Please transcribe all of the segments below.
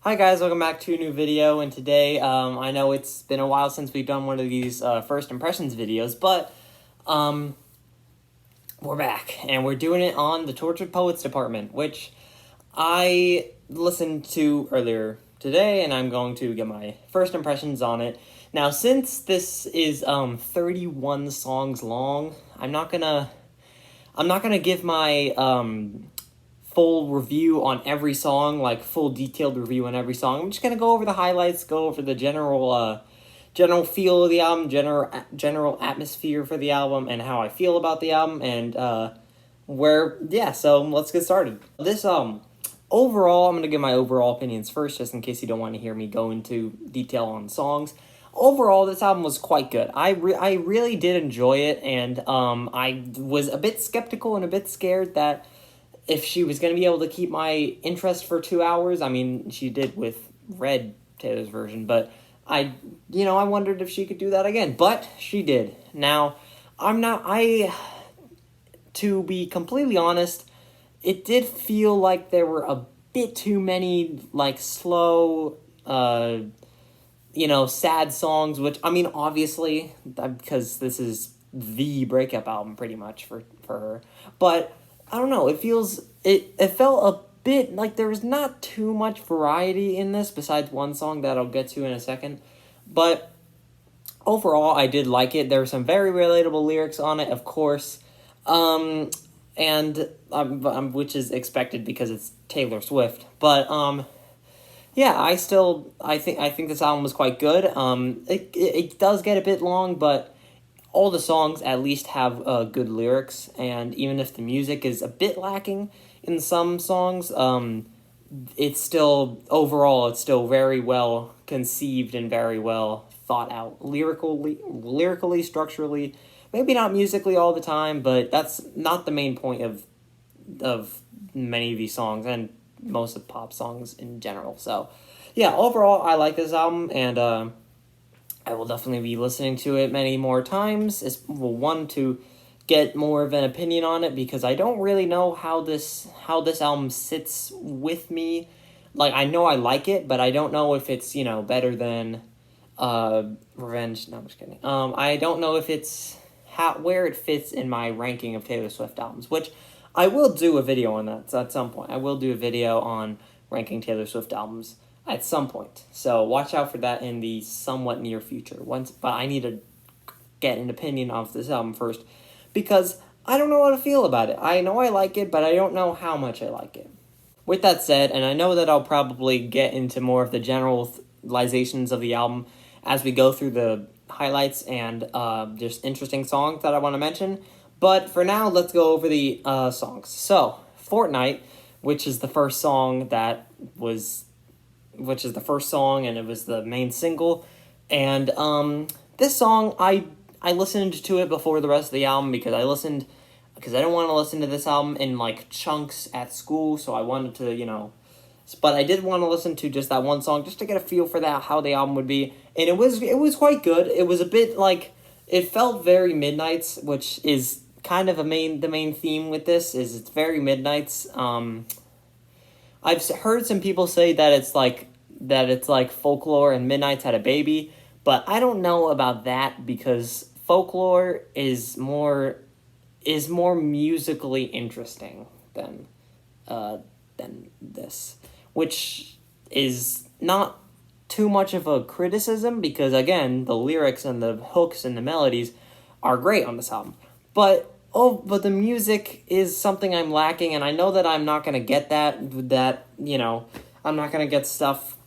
Hi guys, welcome back to a new video, and today, I know it's been a while since we've done one of these first impressions videos, but we're back, and we're doing it on the Tortured Poets Department, which I listened to earlier today, and I'm going to get my first impressions on it. Now, since this is 31 songs long, I'm not gonna give my full review on every song, like full detailed review on every song. I'm just gonna go over the highlights, go over the general feel of the album, general atmosphere for the album, and how I feel about the album, and so let's get started. This overall, I'm gonna give my overall opinions first, just in case you don't want to hear me go into detail on songs. Overall, this album was quite good. I really did enjoy it, and I was a bit skeptical and a bit scared that if she was going to be able to keep my interest for 2 hours. I mean, she did with Red, Taylor's version, but I wondered if she could do that again, but she did. Now, to be completely honest, it did feel like there were a bit too many, like, slow, sad songs, which, I mean, obviously, because this is the breakup album, pretty much, for her, but I don't know, it felt a bit like there was not too much variety in this, besides one song that I'll get to in a second, but overall, I did like it. There were some very relatable lyrics on it, of course, which is expected because it's Taylor Swift, but, yeah, I think this album was quite good. It does get a bit long, but all the songs at least have good lyrics, and even if the music is a bit lacking in some songs, it's still very well conceived and very well thought out lyrically, structurally. Maybe not musically all the time, but that's not the main point of many of these songs and most of pop songs in general. So, yeah, overall, I like this album, and I will definitely be listening to it many more times. One, to get more of an opinion on it, because I don't really know how this album sits with me. Like, I know I like it, but I don't know if it's, better than Revenge. No, I'm just kidding. I don't know if it's where it fits in my ranking of Taylor Swift albums, which I will do a video on that at some point. I will do a video on ranking Taylor Swift albums at some point. So watch out for that in the somewhat near future. But I need to get an opinion of this album first, because I don't know how to feel about it. I know I like it, but I don't know how much I like it. With that said, and I know that I'll probably get into more of the generalizations of the album as we go through the highlights and just interesting songs that I want to mention, but for now, let's go over the songs. So, Fortnight, which is the first song, and it was the main single, and this song, I listened to it before the rest of the album, because I don't want to listen to this album in, like, chunks at school, so I wanted to, but I did want to listen to just that one song, just to get a feel for how the album would be, and it was quite good. It was a bit, like, it felt very Midnights, which is kind of the main theme with this, is it's very Midnights. I've heard some people say that it's like Folklore and Midnights had a baby, but I don't know about that, because Folklore is more musically interesting than this, which is not too much of a criticism, because again, the lyrics and the hooks and the melodies are great on this album, but the music is something I'm lacking, and I know that I'm not going to get that, I'm not going to get stuff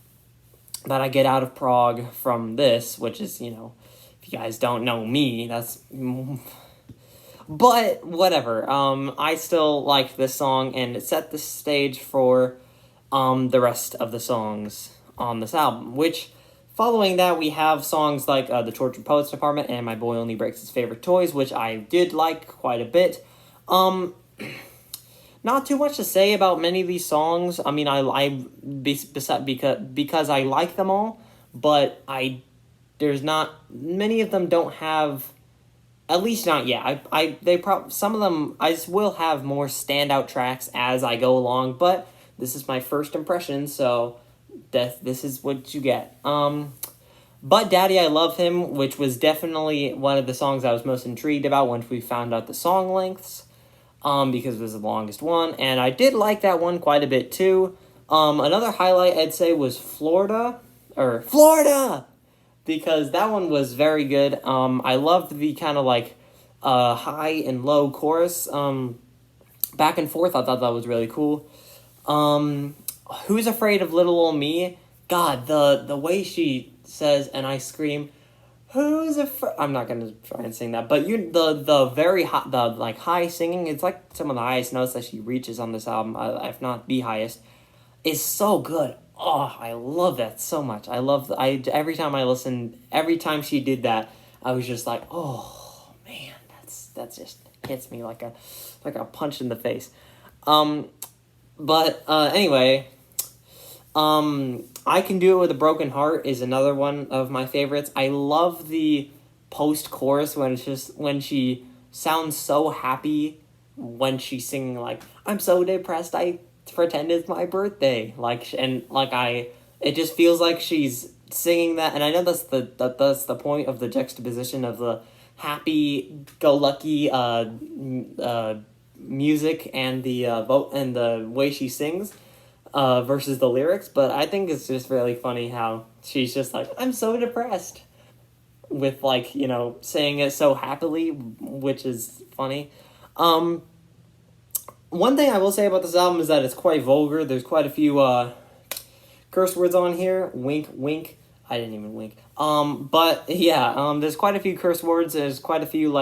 that I get out of Prague from this, which is, if you guys don't know me, that's, but whatever. I still liked this song, and it set the stage for the rest of the songs on this album, which, following that, we have songs like The Tortured Poets Department and My Boy Only Breaks His Favorite Toys, which I did like quite a bit. Not too much to say about many of these songs. I mean, because I like them all, but there's not many of them don't have, at least not yet. Some of them I will have more standout tracks as I go along, but this is my first impression, so this is what you get. But Daddy, I Love Him, which was definitely one of the songs I was most intrigued about once we found out the song lengths, because it was the longest one, and I did like that one quite a bit too. Another highlight I'd say was Florida, because that one was very good. I loved the kind of like high and low chorus, back and forth. I thought that was really cool. Who's Afraid of Little Ol' Me? God, the way she says, and I scream, who's afraid? I'm not gonna try and sing that, but the very high, the like high singing. It's like some of the highest notes that she reaches on this album, if not the highest. Is so good. Oh, I love that so much. Every time I listen, every time she did that, I was just like, oh man, that's just hits me like a punch in the face. But anyway, I Can Do It With a Broken Heart is another one of my favorites. I love the post-chorus when she sounds so happy when she's singing like, I'm so depressed I pretend it's my birthday. It just feels like she's singing that, and I know that's the point of the juxtaposition of the happy-go-lucky music and the vote and the way she sings, versus the lyrics. But I think it's just really funny how she's just like, I'm so depressed, with saying it so happily, which is funny. One thing I will say about this album is that it's quite vulgar. There's quite a few curse words on here. Wink, wink. I didn't even wink. But yeah, there's quite a few curse words. There's quite a few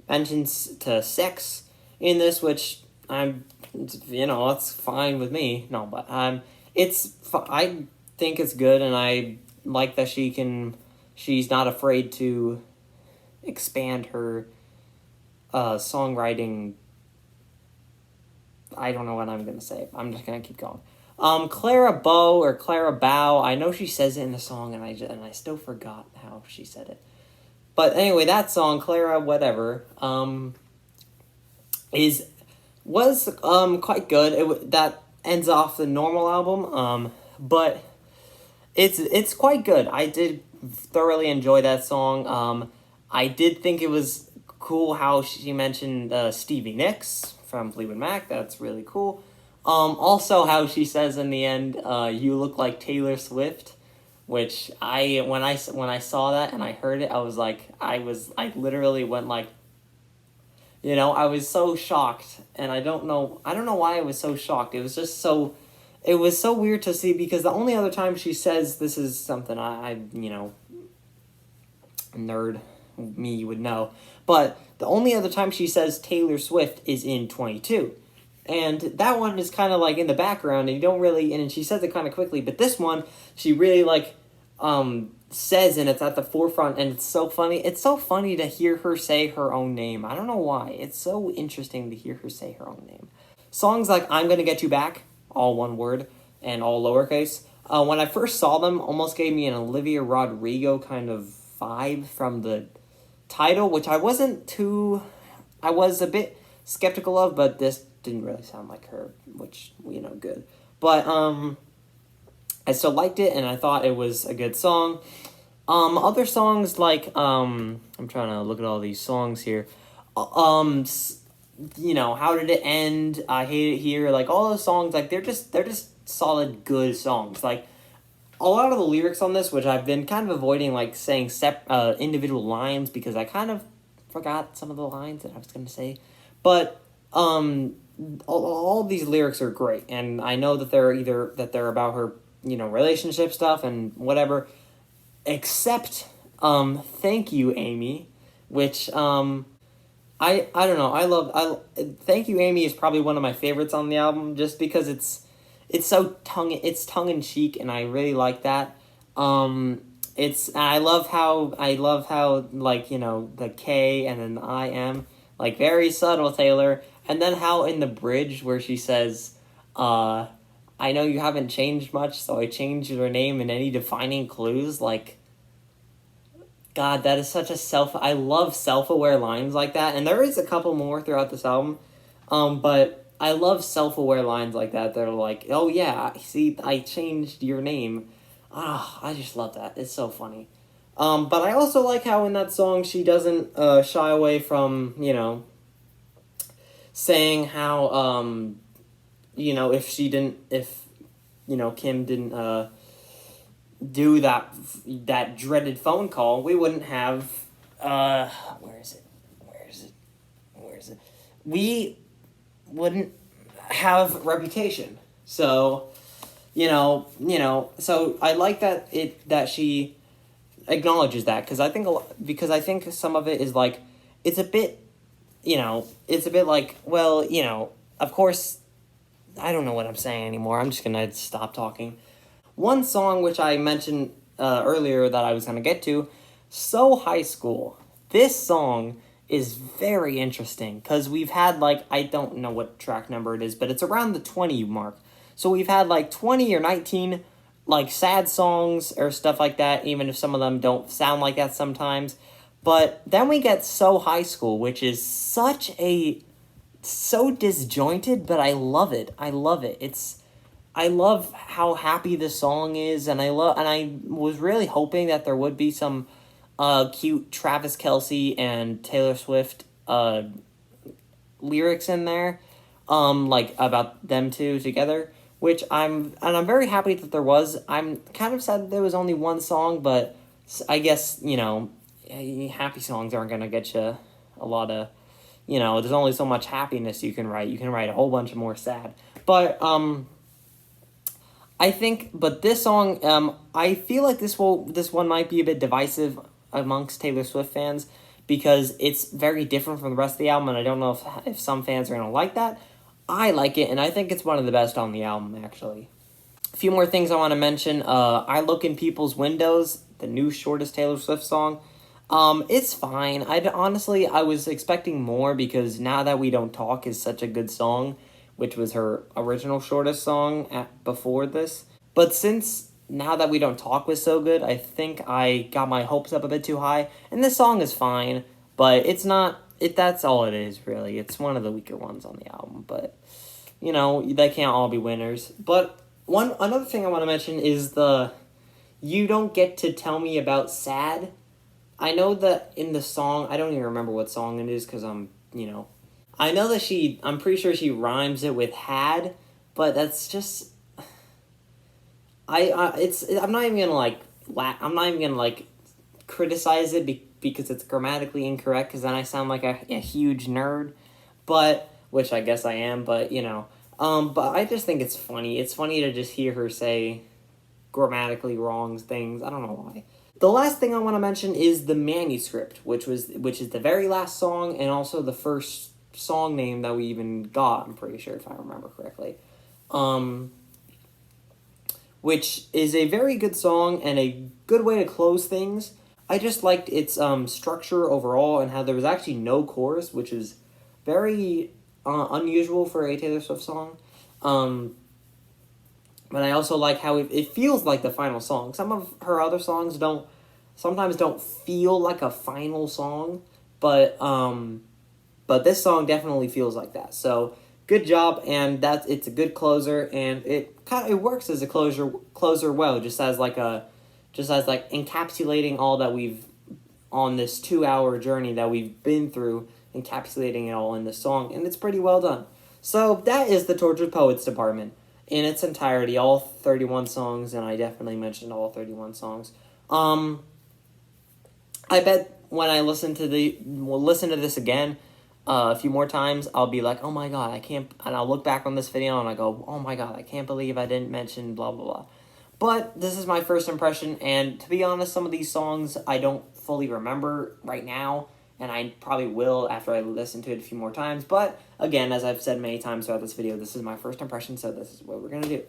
mentions to sex in this, which that's fine with me. No, but I think it's good, and I like that she's not afraid to expand her songwriting. I don't know what I'm going to say. I'm just going to keep going. Clara Bow. I know she says it in the song, and I still forgot how she said it. But anyway, that song, Clara whatever, was quite good. That ends off the normal album, but it's quite good. I did thoroughly enjoy that song. I did think it was cool how she mentioned Stevie Nicks from Fleetwood Mac. That's really cool. Also, how she says in the end, "You look like Taylor Swift," which when I saw that and I heard it, I literally went like, I was so shocked, and I don't know why I was so shocked. It was just so, it was so weird to see, because the only other time she says this is something I nerd me would know, but the only other time she says Taylor Swift is in 22. And that one is kind of in the background, and you don't really, and she says it kind of quickly, but this one, she really says, and it's at the forefront, and it's so funny. It's so funny to hear her say her own name. I don't know why. It's so interesting to hear her say her own name. Songs like I'm Gonna Get You Back, all one word, and all lowercase, when I first saw them, almost gave me an Olivia Rodrigo kind of vibe from the title, which I was a bit skeptical of, but this didn't really sound like her, which, good. But, I still liked it, and I thought it was a good song. Other songs I'm trying to look at all these songs here. How Did It End? I Hate It Here. All those songs, they're just solid, good songs. A lot of the lyrics on this, which I've been kind of avoiding, saying individual lines, because I kind of forgot some of the lines that I was going to say. But, all these lyrics are great, and I know that they're about her, relationship stuff and whatever, except Thank You, Amy, which I don't know, Thank You, Amy is probably one of my favorites on the album, just because it's tongue in cheek, and I really like that. I love how the K and then the I am, very subtle, Taylor. And then how in the bridge where she says, I know you haven't changed much, so I changed your name and any defining clues. God, that is such I love self-aware lines like that. And there is a couple more throughout this album. But I love self-aware lines like that. They're like, "Oh yeah, see, I changed your name." Ah, I just love that. It's so funny. But I also like how in that song she doesn't shy away from, saying how, if Kim didn't do that dreaded phone call, we wouldn't have where is it? Where is it? Where is it? We wouldn't have Reputation. So, so I like that she acknowledges that, because I think some of it is like, it's a bit, it's a bit like, well, of course, I don't know what I'm saying anymore. I'm just gonna stop talking. One song which I mentioned earlier that I was gonna get to, So High School. This song is very interesting because we've had, like, I don't know what track number it is, but it's around the 20 mark. So we've had like 20 or 19 like sad songs or stuff like that, even if some of them don't sound like that sometimes. But then we get So High School, which is so disjointed, but I love it. I love it. I love how happy the song is, and I was really hoping that there would be some cute Travis Kelce and Taylor Swift lyrics in there, like about them two together, which I'm very happy that there was. I'm kind of sad that there was only one song, but I guess, happy songs aren't going to get you a lot of, there's only so much happiness you can write. You can write a whole bunch more sad. But, but this song, I feel like this one might be a bit divisive amongst Taylor Swift fans, because it's very different from the rest of the album, and I don't know if some fans are going to like that. I like it, and I think it's one of the best on the album, actually. A few more things I want to mention. I Look in People's Windows, the new shortest Taylor Swift song. It's fine. I was expecting more, because Now That We Don't Talk is such a good song, which was her original shortest song before this. But since Now That We Don't Talk was so good, I think I got my hopes up a bit too high. And this song is fine, but it's not... that's all it is, really. It's one of the weaker ones on the album, but, they can't all be winners. But another thing I want to mention is the You Don't Get to Tell Me About Sad. I know that in the song, I don't even remember what song it is, because I know that I'm pretty sure she rhymes it with had, but that's just... I'm not even gonna criticize it because it's grammatically incorrect, because then I sound like a huge nerd, but, which I guess I am, but, but I just think it's funny. It's funny to just hear her say grammatically wrong things. I don't know why. The last thing I want to mention is the manuscript, which is the very last song, and also the first song name that we even got, I'm pretty sure, if I remember correctly. Which is a very good song and a good way to close things. I just liked its structure overall, and how there was actually no chorus, which is very unusual for a Taylor Swift song. But I also like how it feels like the final song. Some of her other songs sometimes don't feel like a final song, but this song definitely feels like that. So good job, and it's a good closer, and it works as a closer well, just as encapsulating all that we've on this 2-hour journey that we've been through, encapsulating it all in this song, and it's pretty well done. So that is the Tortured Poets department in its entirety, all 31 songs, and I definitely mentioned all 31 songs. I bet when I listen to this again a few more times, I'll be like, oh my god, and I'll look back on this video and I go, oh my god, I can't believe I didn't mention blah blah blah. But this is my first impression, and to be honest, some of these songs I don't fully remember right now, and I probably will after I listen to it a few more times. But again, as I've said many times throughout this video, this is my first impression, so this is what we're gonna do.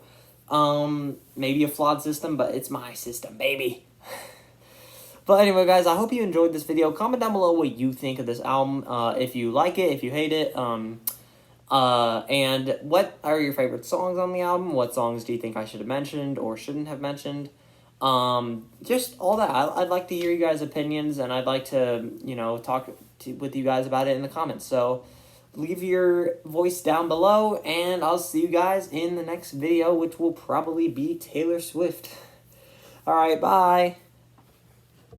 Maybe a flawed system, but it's my system, baby. But anyway, guys, I hope you enjoyed this video. Comment down below what you think of this album, if you like it, if you hate it, and what are your favorite songs on the album? What songs do you think I should have mentioned or shouldn't have mentioned? Just all that. I'd like to hear you guys' opinions, and I'd like to, talk with you guys about it in the comments. So leave your voice down below, and I'll see you guys in the next video, which will probably be Taylor Swift. Alright, bye!